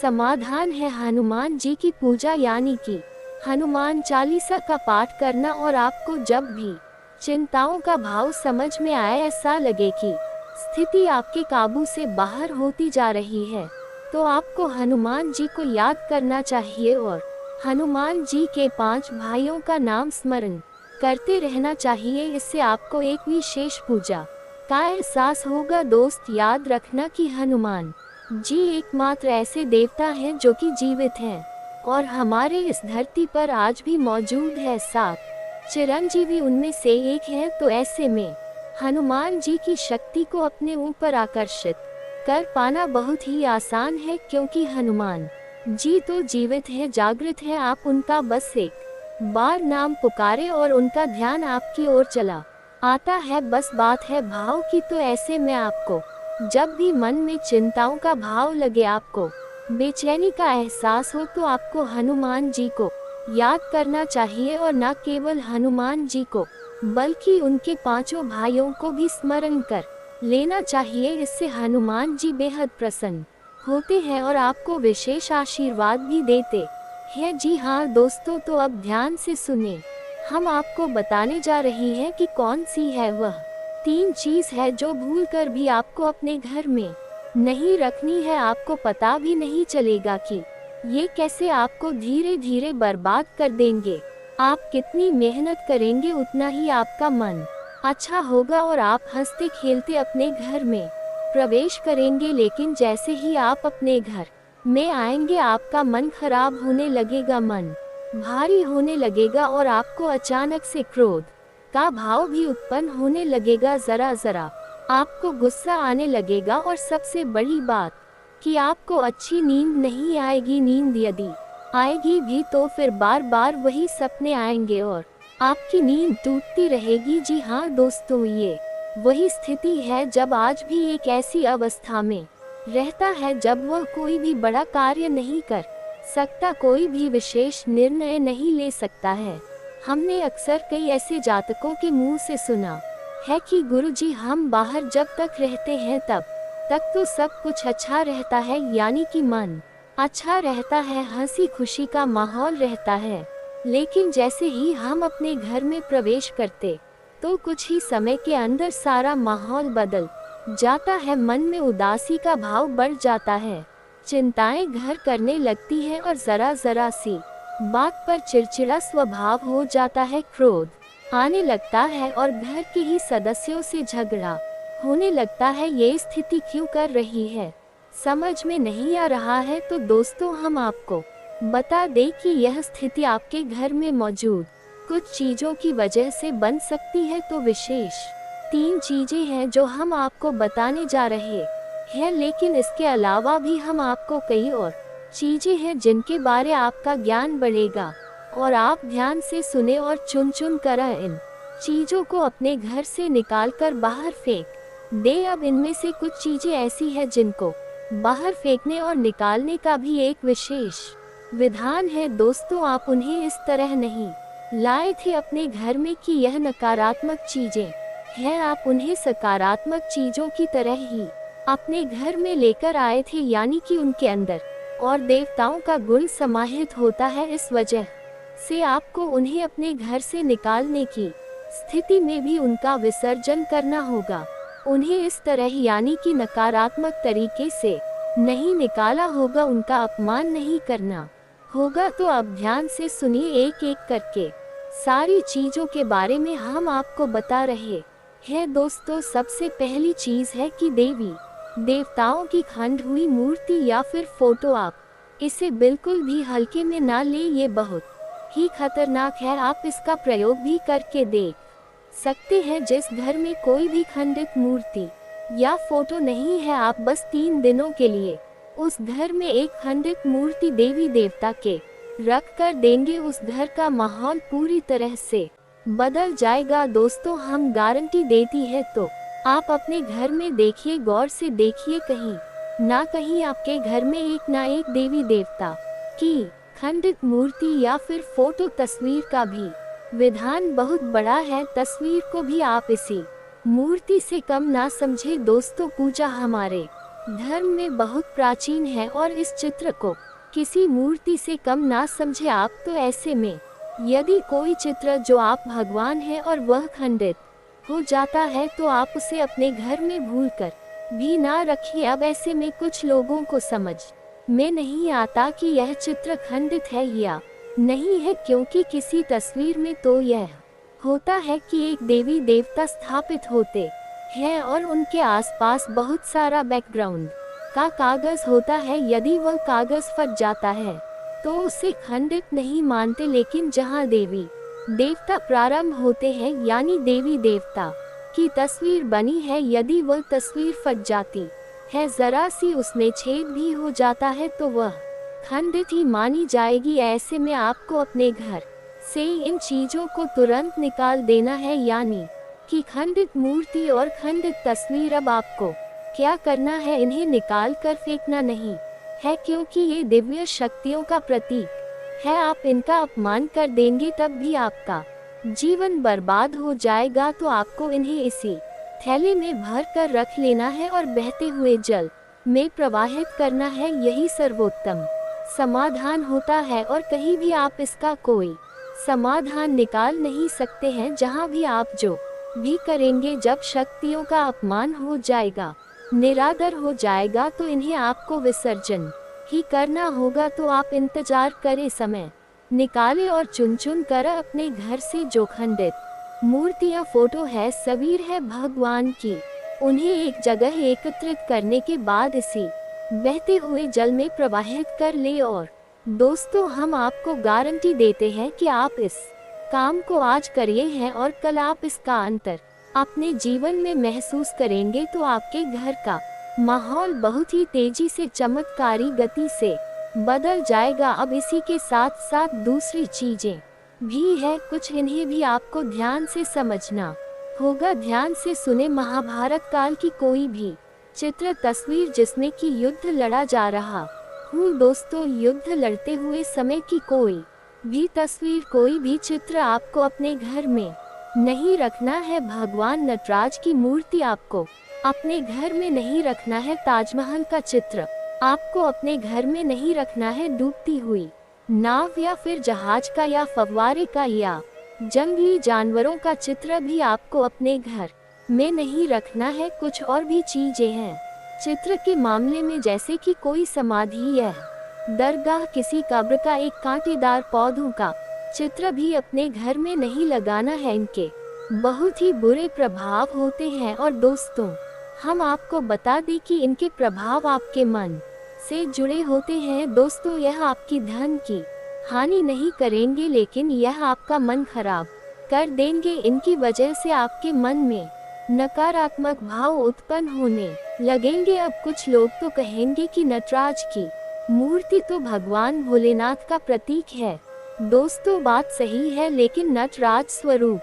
समाधान है हनुमान जी की पूजा, यानी कि हनुमान चालीसा का पाठ करना। और आपको जब भी चिंताओं का भाव समझ में आए, ऐसा लगे कि स्थिति आपके काबू से बाहर होती जा रही है, तो आपको हनुमान जी को याद करना चाहिए और हनुमान जी के 5 भाइयों का नाम स्मरण करते रहना चाहिए। इससे आपको एक विशेष पूजा का एहसास होगा। दोस्त, याद रखना कि हनुमान जी एकमात्र ऐसे देवता हैं जो कि जीवित हैं और हमारे इस धरती पर आज भी मौजूद है। 7 चिरंजीवी उनमें से एक है। तो ऐसे में हनुमान जी की शक्ति को अपने ऊपर आकर्षित कर पाना बहुत ही आसान है, क्योंकि हनुमान जी तो जीवित है, जागृत है। आप उनका बस एक बार नाम पुकारे और उनका ध्यान आपकी ओर चला आता है। बस बात है भाव की। तो ऐसे में आपको जब भी मन में चिंताओं का भाव लगे, आपको बेचैनी का एहसास हो, तो आपको हनुमान जी को याद करना चाहिए। और न केवल हनुमान जी को, बल्कि उनके 5 भाइयों को भी स्मरण कर लेना चाहिए। इससे हनुमान जी बेहद प्रसन्न होते हैं और आपको विशेष आशीर्वाद भी देते हैं। जी हाँ दोस्तों, तो अब ध्यान से सुने। हम आपको बताने जा रही हैं कि कौन सी है वह 3 चीज है जो भूलकर भी आपको अपने घर में नहीं रखनी है। आपको पता भी नहीं चलेगा कि ये कैसे आपको धीरे धीरे बर्बाद कर देंगे। आप कितनी मेहनत करेंगे, उतना ही आपका मन अच्छा होगा और आप हंसते खेलते अपने घर में प्रवेश करेंगे। लेकिन जैसे ही आप अपने घर में आएंगे, आपका मन खराब होने लगेगा, मन भारी होने लगेगा और आपको अचानक से क्रोध का भाव भी उत्पन्न होने लगेगा। जरा जरा आपको गुस्सा आने लगेगा और सबसे बड़ी बात कि आपको अच्छी नींद नहीं आएगी। नींद यदि आएगी भी तो फिर बार बार वही सपने आएंगे और आपकी नींद टूटती रहेगी। जी हाँ दोस्तों, ये वही स्थिति है जब आज भी एक ऐसी अवस्था में रहता है जब वह कोई भी बड़ा कार्य नहीं कर सकता, कोई भी विशेष निर्णय नहीं ले सकता है। हमने अक्सर कई ऐसे जातकों के मुंह से सुना है कि गुरुजी, हम बाहर जब तक रहते हैं तब तक तो सब कुछ अच्छा रहता है, यानी कि मन अच्छा रहता है, हंसी खुशी का माहौल रहता है। लेकिन जैसे ही हम अपने घर में प्रवेश करते तो कुछ ही समय के अंदर सारा माहौल बदल जाता है। मन में उदासी का भाव बढ़ जाता है, चिंताएं घर करने लगती हैं और जरा जरा सी बात पर चिड़चिड़ा स्वभाव हो जाता है, क्रोध आने लगता है और घर के ही सदस्यों से झगड़ा होने लगता है। ये स्थिति क्यों कर रही है, समझ में नहीं आ रहा है। तो दोस्तों, हम आपको बता दें कि यह स्थिति आपके घर में मौजूद कुछ चीजों की वजह से बन सकती है। तो विशेष 3 चीजें हैं जो हम आपको बताने जा रहे हैं, लेकिन इसके अलावा भी हम आपको कई और चीजें हैं जिनके बारे आपका ज्ञान बढ़ेगा। और आप ध्यान से सुने और चुन चुन कर इन चीजों को अपने घर से निकाल कर बाहर फेंक दे। अब इनमें से कुछ चीजें ऐसी हैं जिनको बाहर फेंकने और निकालने का भी एक विशेष विधान है। दोस्तों, आप उन्हें इस तरह नहीं लाए थे अपने घर में कि यह नकारात्मक चीजें हैं, आप उन्हें सकारात्मक चीजों की तरह ही अपने घर में लेकर आए थे, यानी कि उनके अंदर और देवताओं का गुण समाहित होता है। इस वजह से आपको उन्हें अपने घर से निकालने की स्थिति में भी उनका विसर्जन करना होगा। उन्हें इस तरह यानी कि नकारात्मक तरीके से नहीं निकाला होगा, उनका अपमान नहीं करना होगा। तो अब ध्यान से सुनिए, एक एक करके सारी चीजों के बारे में हम आपको बता रहे हैं। दोस्तों, सबसे पहली चीज है कि देवी देवताओं की खंड हुई मूर्ति या फिर फोटो, आप इसे बिल्कुल भी हल्के में ना ले, ये बहुत ही खतरनाक है। आप इसका प्रयोग भी करके देख सकते हैं। जिस घर में कोई भी खंडित मूर्ति या फोटो नहीं है, आप बस 3 दिनों के लिए उस घर में एक खंडित मूर्ति देवी देवता के रख कर देंगे, उस घर का माहौल पूरी तरह से बदल जाएगा। दोस्तों, हम गारंटी देती है। तो आप अपने घर में देखिए, गौर से देखिए, कहीं ना कहीं आपके घर में एक ना एक देवी देवता की खंडित मूर्ति या फिर फोटो तस्वीर का भी विधान बहुत बड़ा है। तस्वीर को भी आप इसी मूर्ति से कम ना समझे दोस्तों, पूजा हमारे धर्म में बहुत प्राचीन है और इस चित्र को किसी मूर्ति से कम ना समझे आप। तो ऐसे में यदि कोई चित्र जो आप भगवान है और वह खंडित हो जाता है तो आप उसे अपने घर में भूलकर भी ना रखिए। अब ऐसे में कुछ लोगों को समझ में नहीं आता कि यह चित्र खंडित है या नहीं है, क्योंकि किसी तस्वीर में तो यह होता है कि एक देवी देवता स्थापित होते हैं और उनके आसपास बहुत सारा बैकग्राउंड का कागज होता है। यदि वह कागज फट जाता है तो उसे खंडित नहीं मानते, लेकिन जहां देवी देवता प्रारंभ होते हैं यानी देवी देवता की तस्वीर बनी है, यदि वह तस्वीर फट जाती है, जरा सी उसमें छेद भी हो जाता है तो वह खंडित ही मानी जाएगी। ऐसे में आपको अपने घर से इन चीजों को तुरंत निकाल देना है, यानी कि खंडित मूर्ति और खंडित तस्वीर। अब आपको क्या करना है, इन्हें निकाल कर फेंकना नहीं है, क्योंकि ये दिव्य शक्तियों का प्रतीक है। आप इनका अपमान कर देंगे तब भी आपका जीवन बर्बाद हो जाएगा। तो आपको इन्हें इसी थैले में भर कर रख लेना है और बहते हुए जल में प्रवाहित करना है। यही सर्वोत्तम समाधान होता है और कहीं भी आप इसका कोई समाधान निकाल नहीं सकते हैं। जहाँ भी आप जो भी करेंगे, जब शक्तियों का अपमान हो जाएगा, निरादर हो जाएगा, तो इन्हें आपको विसर्जन ही करना होगा। तो आप इंतजार करें, समय निकाले और चुन चुन कर अपने घर से जो खंडित मूर्तियां, फोटो है, तस्वीर है भगवान की, उन्हें एक जगह एकत्रित करने के बाद इसी बहते हुए जल में प्रवाहित कर ले। और दोस्तों, हम आपको गारंटी देते हैं कि आप इस काम को आज करिए हैं और कल आप इसका अंतर अपने जीवन में महसूस करेंगे। तो आपके घर का माहौल बहुत ही तेजी से, चमत्कारी गति से बदल जाएगा। अब इसी के साथ साथ दूसरी चीजें भी है कुछ, इन्हें भी आपको ध्यान से समझना होगा। ध्यान से सुने। महाभारत काल की कोई भी चित्र, तस्वीर जिसमें कि युद्ध लड़ा जा रहा हूँ दोस्तों, युद्ध लड़ते हुए समय की कोई भी तस्वीर, कोई भी चित्र आपको अपने घर में नहीं रखना है। भगवान नटराज की मूर्ति आपको अपने घर में नहीं रखना है। ताजमहल का चित्र आपको अपने घर में नहीं रखना है। डूबती हुई नाव या फिर जहाज का या फव्वारे का या जंगली जानवरों का चित्र भी आपको अपने घर में नहीं रखना है। कुछ और भी चीजें हैं चित्र के मामले में, जैसे कि कोई समाधि या दरगाह, किसी कब्र का एक कांटेदार पौधों का चित्र भी अपने घर में नहीं लगाना है। इनके बहुत ही बुरे प्रभाव होते हैं और दोस्तों, हम आपको बता दें कि इनके प्रभाव आपके मन से जुड़े होते हैं। दोस्तों, यह आपकी धन की हानि नहीं करेंगे, लेकिन यह आपका मन खराब कर देंगे। इनकी वजह से आपके मन में नकारात्मक भाव उत्पन्न होने लगेंगे। अब कुछ लोग तो कहेंगे कि नटराज की मूर्ति तो भगवान भोलेनाथ का प्रतीक है। दोस्तों, बात सही है, लेकिन नटराज स्वरूप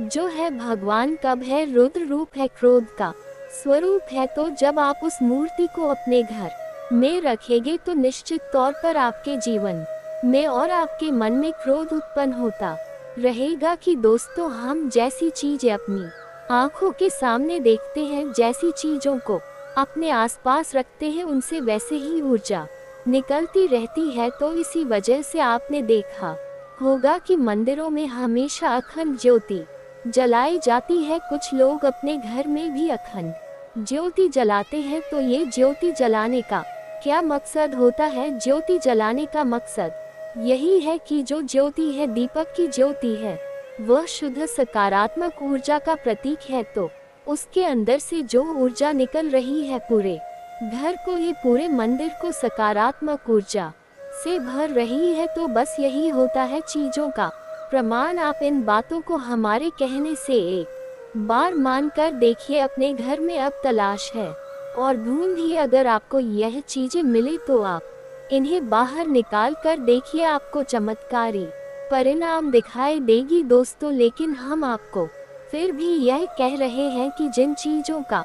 जो है भगवान कब है? रुद्र रूप है, क्रोध का स्वरूप है। तो जब आप उस मूर्ति को अपने घर में रखेंगे तो निश्चित तौर पर आपके जीवन में और आपके मन में क्रोध उत्पन्न होता रहेगा। कि दोस्तों, हम जैसी चीजें अपनी आंखों के सामने देखते हैं, जैसी चीजों को अपने आसपास रखते हैं, उनसे वैसे ही ऊर्जा निकलती रहती है। तो इसी वजह से आपने देखा होगा कि मंदिरों में हमेशा अखंड ज्योति जलाई जाती है। कुछ लोग अपने घर में भी अखंड ज्योति जलाते हैं। तो ये ज्योति जलाने का क्या मकसद होता है? ज्योति जलाने का मकसद यही है कि जो ज्योति है, दीपक की ज्योति है, वह शुद्ध सकारात्मक ऊर्जा का प्रतीक है। तो उसके अंदर से जो ऊर्जा निकल रही है, पूरे घर को, ये पूरे मंदिर को सकारात्मक ऊर्जा से भर रही है। तो बस यही होता है चीजों का प्रमाण। आप इन बातों को हमारे कहने से एक बार मान कर देखिए। अपने घर में अब तलाश है और ढूंढिए, अगर आपको यह चीजें मिले तो आप इन्हें बाहर निकाल कर देखिए, आपको चमत्कारी परिणाम दिखाई देगी दोस्तों। लेकिन हम आपको फिर भी यह कह रहे हैं कि जिन चीजों का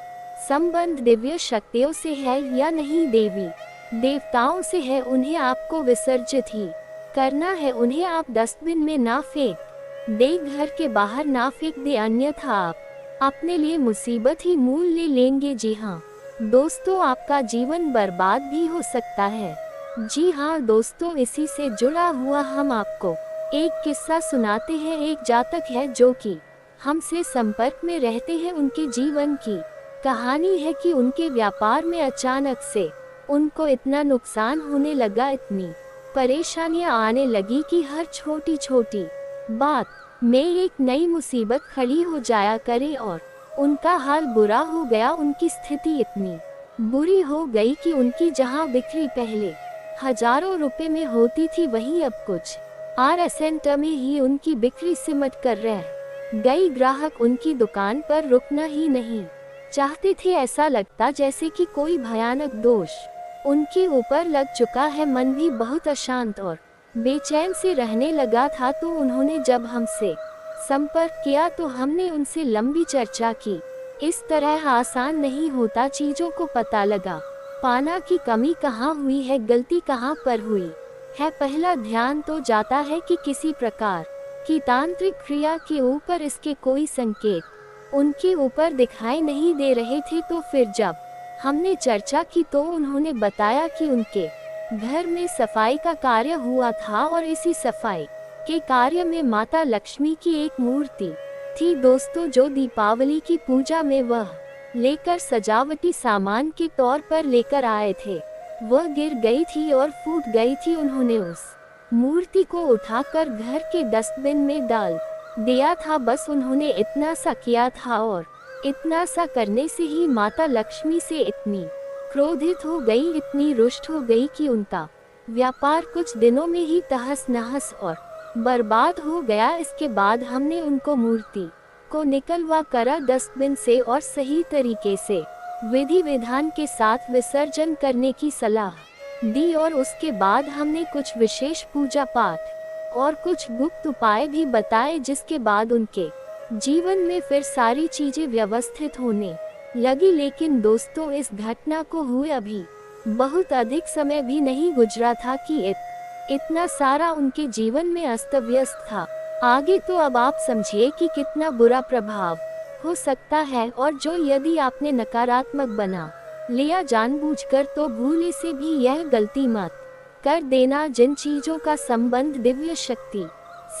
संबंध दिव्य शक्तियों से है या नहीं, देवी देवताओं से है, उन्हें आपको विसर्जित ही करना है। उन्हें आप डस्टबिन में ना फेंक दे, घर के बाहर ना फेंक दे, अन्यथा आप अपने लिए मुसीबत ही मोल ले लेंगे। जी हाँ दोस्तों, आपका जीवन बर्बाद भी हो सकता है। जी हाँ दोस्तों, इसी से जुड़ा हुआ हम आपको एक किस्सा सुनाते हैं। एक जातक है जो कि हमसे संपर्क में रहते हैं। उनके जीवन की कहानी है कि उनके व्यापार में अचानक से उनको इतना नुकसान होने लगा, इतनी परेशानियां आने लगी कि हर छोटी छोटी बात में एक नई मुसीबत खड़ी हो जाया करे और उनका हाल बुरा हो गया। उनकी स्थिति इतनी बुरी हो गई कि उनकी जहां बिक्री पहले हजारों रुपए में होती थी, वहीं अब कुछ % में ही उनकी बिक्री सिमट कर रह गई। ग्राहक उनकी दुकान पर रुकना ही नहीं चाहते थे। ऐसा लगता जैसे कि कोई भयानक दोष उनके ऊपर लग चुका है। मन भी बहुत अशांत और बेचैन से रहने लगा था। तो उन्होंने जब हमसे संपर्क किया तो हमने उनसे लंबी चर्चा की। इस तरह आसान नहीं होता चीजों को पता लगा पाना कि कमी कहाँ हुई है, गलती कहाँ पर हुई है। पहला ध्यान तो जाता है कि किसी प्रकार की तांत्रिक क्रिया के ऊपर इसके कोई संकेत उनके ऊपर दिखाई नहीं दे रहे थे। तो फिर जब हमने चर्चा की तो उन्होंने बताया कि उनके घर में सफाई का कार्य हुआ था और इसी सफाई के कार्य में माता लक्ष्मी की एक मूर्ति थी दोस्तों, जो दीपावली की पूजा में वह लेकर सजावटी सामान के तौर पर लेकर आए थे। वह गिर गई थी और फूट गई थी। उन्होंने उस मूर्ति को उठाकर घर के डस्टबिन में डाल दिया था। बस उन्होंने इतना सा किया था और इतना सा करने से ही माता लक्ष्मी से इतनी क्रोधित हो गई, इतनी रुष्ट हो गई कि उनका व्यापार कुछ दिनों में ही तहस नहस और बर्बाद हो गया। इसके बाद हमने उनको मूर्ति को निकलवा करा डस्टबिन से और सही तरीके से विधि विधान के साथ विसर्जन करने की सलाह दी। और उसके बाद हमने कुछ विशेष पूजा पाठ और कुछ गुप्त उपाय भी बताए, जिसके बाद उनके जीवन में फिर सारी चीजें व्यवस्थित होने लगी। लेकिन दोस्तों, इस घटना को हुए अभी बहुत अधिक समय भी नहीं गुजरा था कि इतना सारा उनके जीवन में अस्त व्यस्त था। आगे तो अब आप समझिए कि कितना बुरा प्रभाव हो सकता है। और जो यदि आपने नकारात्मक बना लिया जानबूझकर, तो भूले से भी यह गलती मत कर देना। जिन चीजों का संबंध दिव्य शक्ति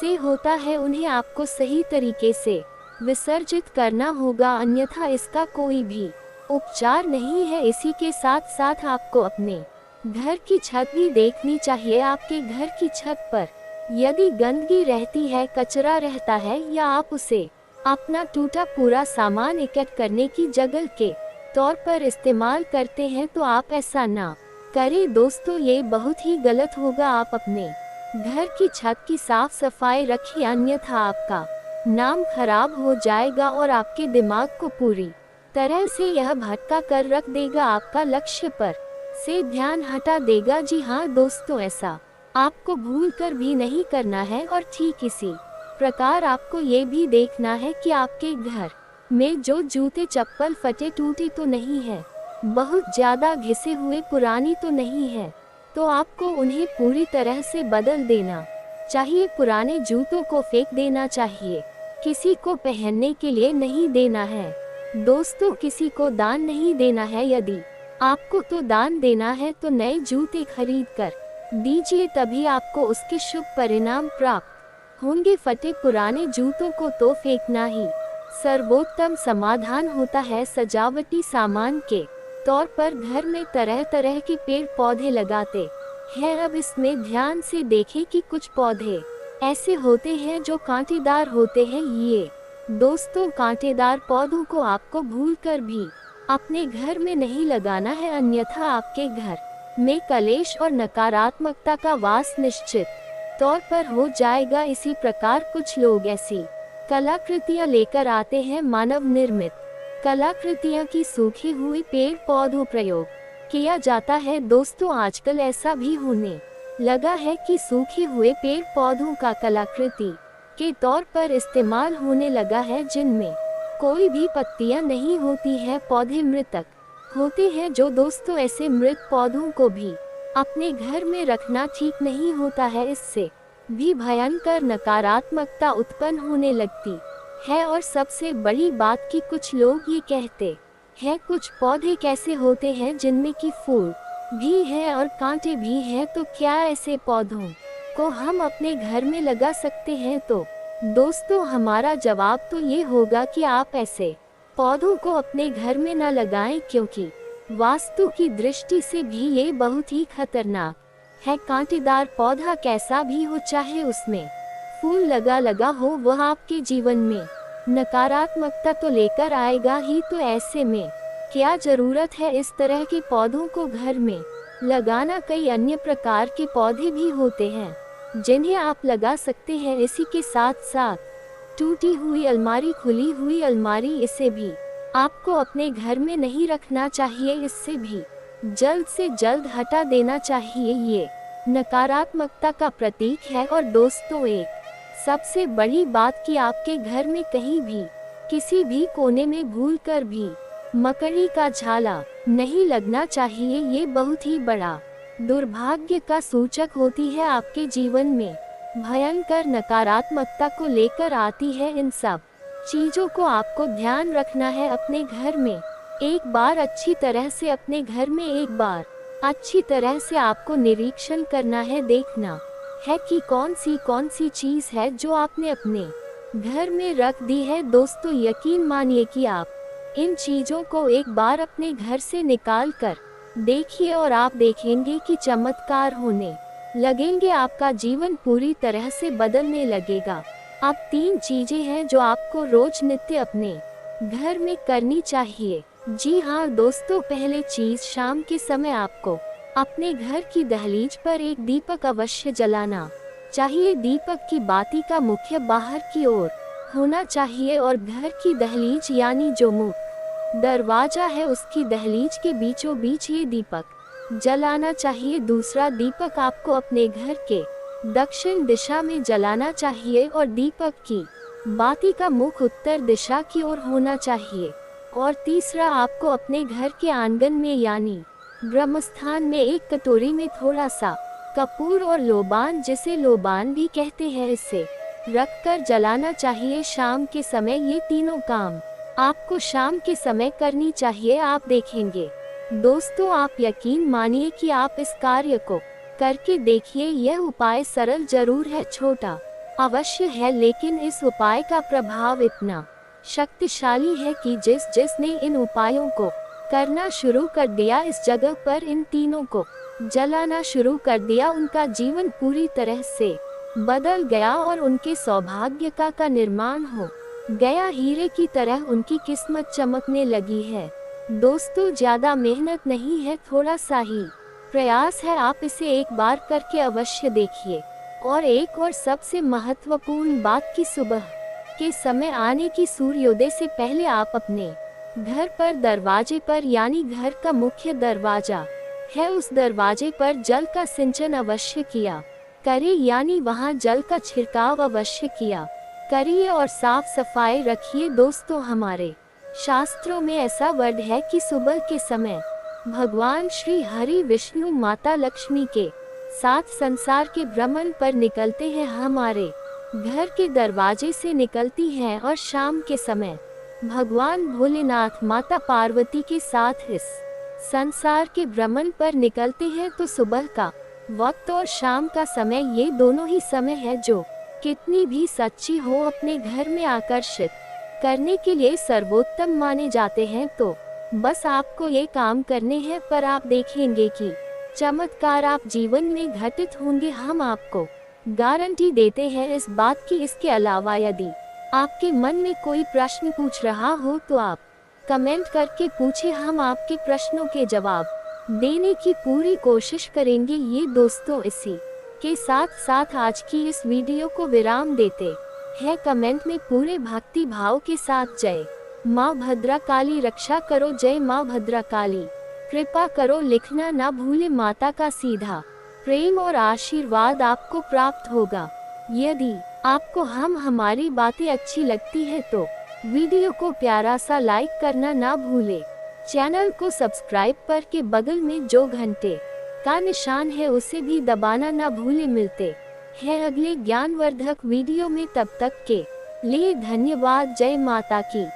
से होता है उन्हें आपको सही तरीके से विसर्जित करना होगा, अन्यथा इसका कोई भी उपचार नहीं है। इसी के साथ साथ आपको अपने घर की छत भी देखनी चाहिए। आपके घर की छत पर यदि गंदगी रहती है, कचरा रहता है, या आप उसे अपना टूटा पूरा सामान इकट्ठा करने की जगह के तौर पर इस्तेमाल करते हैं, तो आप ऐसा ना करें दोस्तों, ये बहुत ही गलत होगा। आप अपने घर की छत की साफ सफाई रखिए, अन्यथा आपका नाम खराब हो जाएगा और आपके दिमाग को पूरी तरह से यह भटका कर रख देगा, आपका लक्ष्य पर से ध्यान हटा देगा। जी हाँ दोस्तों, ऐसा आपको भूल कर भी नहीं करना है। और ठीक इसी प्रकार आपको ये भी देखना है कि आपके घर में जो जूते चप्पल फटे टूटे तो नहीं है, बहुत ज्यादा घिसे हुए पुरानी तो नहीं है, तो आपको उन्हें पूरी तरह से बदल देना चाहिए। पुराने जूतों को फेंक देना चाहिए, किसी को पहनने के लिए नहीं देना है दोस्तों, किसी को दान नहीं देना है। यदि आपको तो दान देना है तो नए जूते खरीद कर दीजिए, तभी आपको उसके शुभ परिणाम प्राप्त होंगे। फटे पुराने जूतों को तो फेंकना ही सर्वोत्तम समाधान होता है। सजावटी सामान के तौर पर घर में तरह तरह के पेड़ पौधे लगाते हैं। अब इसमें ध्यान से देखें कि कुछ पौधे ऐसे होते हैं जो कांटेदार होते हैं। ये दोस्तों, कांटेदार पौधों को आपको भूलकर भी अपने घर में नहीं लगाना है, अन्यथा आपके घर में कलेश और नकारात्मकता का वास निश्चित तौर पर हो जाएगा। इसी प्रकार कुछ लोग ऐसी कलाकृतियां लेकर आते हैं, मानव निर्मित कलाकृतियां की सूखी हुई पेड़ पौधों प्रयोग किया जाता है। दोस्तों, आजकल ऐसा भी होने लगा है कि सूखे हुए पेड़ पौधों का कलाकृति के तौर पर इस्तेमाल होने लगा है, जिनमें कोई भी पत्तियां नहीं होती है, पौधे मृतक होते हैं। जो दोस्तों, ऐसे मृत पौधों को भी अपने घर में रखना ठीक नहीं होता है, इससे भी भयंकर नकारात्मकता उत्पन्न होने लगती है। और सबसे बड़ी बात कि कुछ लोग ये कहते हैं कुछ पौधे कैसे होते हैं जिनमें कि फूल भी है और कांटे भी हैं, तो क्या ऐसे पौधों को हम अपने घर में लगा सकते हैं? तो दोस्तों, हमारा जवाब तो ये होगा कि आप ऐसे पौधों को अपने घर में न लगाएं, क्योंकि वास्तु की दृष्टि से भी ये बहुत ही खतरनाक है। कांटेदार पौधा कैसा भी हो, चाहे उसमें फूल लगा हो, वह आपके जीवन में नकारात्मकता तो लेकर आएगा ही। तो ऐसे में क्या जरूरत है इस तरह के पौधों को घर में लगाना? कई अन्य प्रकार के पौधे भी होते हैं जिन्हें आप लगा सकते हैं। इसी के साथ साथ टूटी हुई अलमारी, खुली हुई अलमारी, इसे भी आपको अपने घर में नहीं रखना चाहिए। इससे भी जल्द से जल्द हटा देना चाहिए। ये नकारात्मकता का प्रतीक है। और दोस्तों, एक सबसे बड़ी बात कि आपके घर में कहीं भी किसी भी कोने में भूलकर भी मकड़ी का झाला नहीं लगना चाहिए। ये बहुत ही बड़ा दुर्भाग्य का सूचक होती है, आपके जीवन में भयंकर नकारात्मकता को लेकर आती है। इन सब चीजों को आपको ध्यान रखना है अपने घर में। एक बार अच्छी तरह से अपने घर में एक बार अच्छी तरह से आपको निरीक्षण करना है, देखना है कि कौन सी चीज है जो आपने अपने घर में रख दी है। दोस्तों, यकीन मानिए कि आप इन चीजों को एक बार अपने घर से निकाल कर देखिए और आप देखेंगे कि चमत्कार होने लगेंगे। आपका जीवन पूरी तरह से बदलने लगेगा। अब 3 चीजें हैं जो आपको रोज नित्य अपने घर में करनी चाहिए। जी हाँ दोस्तों, पहले चीज, शाम के समय आपको अपने घर की दहलीज पर एक दीपक अवश्य जलाना चाहिए। दीपक की बाती का मुख्य बाहर की ओर होना चाहिए और घर की दहलीज यानी जो मुख्य दरवाजा है उसकी दहलीज के बीचों बीच ये दीपक जलाना चाहिए। दूसरा, दीपक आपको अपने घर के दक्षिण दिशा में जलाना चाहिए और दीपक की बाती का मुख उत्तर दिशा की ओर होना चाहिए। और तीसरा, आपको अपने घर के आंगन में यानी ब्रह्मस्थान में एक कटोरी में थोड़ा सा कपूर और लोबान, जिसे लोबान भी कहते हैं, इसे रखकर जलाना चाहिए शाम के समय। ये तीनों काम आपको शाम के समय करनी चाहिए। आप देखेंगे दोस्तों, आप यकीन मानिए कि आप इस कार्य को करके देखिए। यह उपाय सरल जरूर है, छोटा अवश्य है, लेकिन इस उपाय का प्रभाव इतना शक्तिशाली है कि जिसने इन उपायों को करना शुरू कर दिया, इस जगह पर इन तीनों को जलाना शुरू कर दिया, उनका जीवन पूरी तरह से बदल गया और उनके सौभाग्य का निर्माण हो गया। हीरे की तरह उनकी किस्मत चमकने लगी है। दोस्तों, ज्यादा मेहनत नहीं है, थोड़ा सा ही प्रयास है। आप इसे एक बार करके अवश्य देखिए। और एक और सबसे महत्वपूर्ण बात कि सुबह के समय आने की सूर्योदय से पहले आप अपने घर पर दरवाजे पर यानी घर का मुख्य दरवाजा है, उस दरवाजे पर जल का सिंचन अवश्य किया करें, यानी वहां जल का छिड़काव अवश्य किया करिए और साफ सफाई रखिए। दोस्तों, हमारे शास्त्रों में ऐसा वर्ड है कि सुबह के समय भगवान श्री हरि विष्णु माता लक्ष्मी के साथ संसार के भ्रमण पर निकलते हैं, हमारे घर के दरवाजे से निकलती हैं और शाम के समय भगवान भोलेनाथ माता पार्वती के साथ इस संसार के भ्रमण पर निकलते हैं। तो सुबह का वक्त और शाम का समय, ये दोनों ही समय है जो कितनी भी सच्ची हो अपने घर में आकर्षित करने के लिए सर्वोत्तम माने जाते हैं। तो बस आपको ये काम करने हैं, पर आप देखेंगे कि चमत्कार आप जीवन में घटित होंगे। हम आपको गारंटी देते हैं इस बात की। इसके अलावा यदि आपके मन में कोई प्रश्न पूछ रहा हो तो आप कमेंट करके पूछे, हम आपके प्रश्नों के जवाब देने की पूरी कोशिश करेंगे। ये दोस्तों, इसी के साथ साथ आज की इस वीडियो को विराम देते हैं। कमेंट में पूरे भक्ति भाव के साथ जय माँ भद्रा काली रक्षा करो, जय माँ भद्रा काली कृपा करो लिखना ना भूले। माता का सीधा प्रेम और आशीर्वाद आपको प्राप्त होगा। यदि आपको हमारी बातें अच्छी लगती है तो वीडियो को प्यारा सा लाइक करना ना भूले। चैनल को सब्सक्राइब करके बगल में जो घंटे का निशान है उसे भी दबाना ना भूले। मिलते हैं अगले ज्ञानवर्धक वीडियो में, तब तक के लिए धन्यवाद। जय माता की।